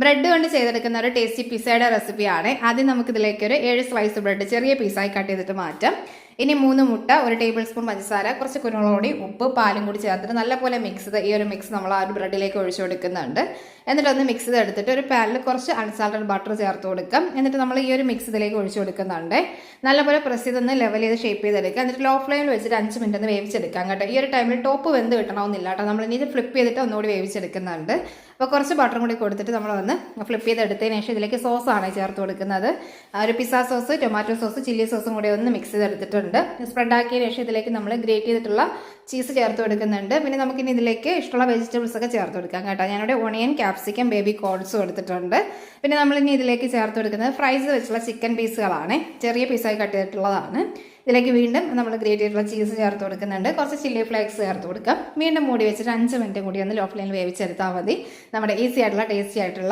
Bread കൊണ്ട് ചെയ്തെടുക്കുന്ന ഒരു ടേസ്റ്റി പിസയുടെ റെസിപ്പിയാണ്. ആദ്യം നമുക്കിതിലേക്ക് ഒരു 7 സ്ലൈസ് ബ്രെഡ് ചെറിയ പീസായി കട്ട് ചെയ്തിട്ട് മാറ്റാം. ഇനി 3 മുട്ട, 1 ടേബിൾ സ്പൂൺ പഞ്ചസാര, കുറച്ച് കുരുമുളക് പൊടി, ഉപ്പ്, പാലും കൂടി ചേർത്തിട്ട് നല്ലപോലെ മിക്സ് ചെയ്ത് ഈ ഒരു മിക്സ് നമ്മൾ ആ ഒരു ബ്രെഡിലേക്ക് ഒഴിച്ചു കൊടുക്കുന്നുണ്ട്. എന്നിട്ട് ഒന്ന് മിക്സ് ചെയ്തെടുത്തിട്ട് ഒരു പാനിൽ കുറച്ച് അൺസാൾട്ടഡ് ബട്ടർ ചേർത്ത് കൊടുക്കാം. എന്നിട്ട് നമ്മൾ ഈ ഒരു മിക്സ് ഇതിലേക്ക് ഒഴിച്ചു കൊടുക്കുന്നുണ്ട്. നല്ലപോലെ പ്രസ് ചെയ്തൊന്ന് ലെവൽ ചെയ്ത് ഷേപ്പ് ചെയ്തെടുക്കുക. എന്നിട്ട് ലോ ഫ്ലെയിമിൽ വെച്ചിട്ട് 5 മിനിറ്റ് ഒന്ന് വേവിച്ചെടുക്കാം കേട്ടോ. ഈ ഒരു ടൈമിൽ ടോപ്പ് വെന്ത് കിട്ടണമെന്നില്ല കേട്ടോ. നമ്മൾ ഇനി ഇത് ഫ്ലിപ്പ് ചെയ്തിട്ട് ഒന്നുകൂടി വേവിച്ചെടുക്കുന്നുണ്ട്. അപ്പോൾ കുറച്ച് ബട്ടറും കൂടി കൊടുത്തിട്ട് നമ്മൾ ഒന്ന് ഫ്ലിപ്പ് ചെയ്തെടുത്തതിന് ശേഷം ഇതിലേക്ക് സോസാണ് ചേർത്ത് കൊടുക്കുന്നത്. ഒരു pizza sauce, tomato sauce, chilli സോസും കൂടി ഒന്ന് മിക്സ് ചെയ്തെടുത്തിട്ടുണ്ട്. സ്പ്രെഡ് ആക്കിയതിന് ശേഷം ഇതിലേക്ക് നമ്മൾ ഗ്രേറ്റ് ചെയ്തിട്ടുള്ള ചീസ് ചേർത്ത് കൊടുക്കുന്നുണ്ട്. പിന്നെ നമുക്കിനി ഇതിലേക്ക് ഇഷ്ടമുള്ള വെജിറ്റബിൾസ് ഒക്കെ ചേർത്ത് കൊടുക്കാം കേട്ടോ. ഞാനിവിടെ ഓണിയൻ, ക്യാപ്സിക്കം, ബേബി കോൺസും എടുത്തിട്ടുണ്ട്. പിന്നെ നമ്മളിനി ഇതിലേക്ക് ചേർത്ത് കൊടുക്കുന്നത് ഫ്രൈസ് വെച്ചുള്ള ചിക്കൻ പീസുകളാണ്. ചെറിയ പീസായി കട്ട് ചെയ്തിട്ടുള്ളതാണ്. ഇതിലേക്ക് വീണ്ടും നമ്മൾ ഗ്രേറ്റ് ചെയ്തിട്ടുള്ള ചീസ് ചേർത്ത് കൊടുക്കുന്നുണ്ട്. കുറച്ച് ചില്ലി ഫ്ലേക്സ് ചേർത്ത് കൊടുക്കാം. വീണ്ടും മൂടി വെച്ചിട്ട് 5 മിനിറ്റ് കൂടി ഒന്ന് ലോ ഫ്ലെയിമിൽ വേവിച്ചെടുത്താൽ മതി. നമ്മുടെ ഈസി ആയിട്ടുള്ള ടേസ്റ്റി ആയിട്ടുള്ള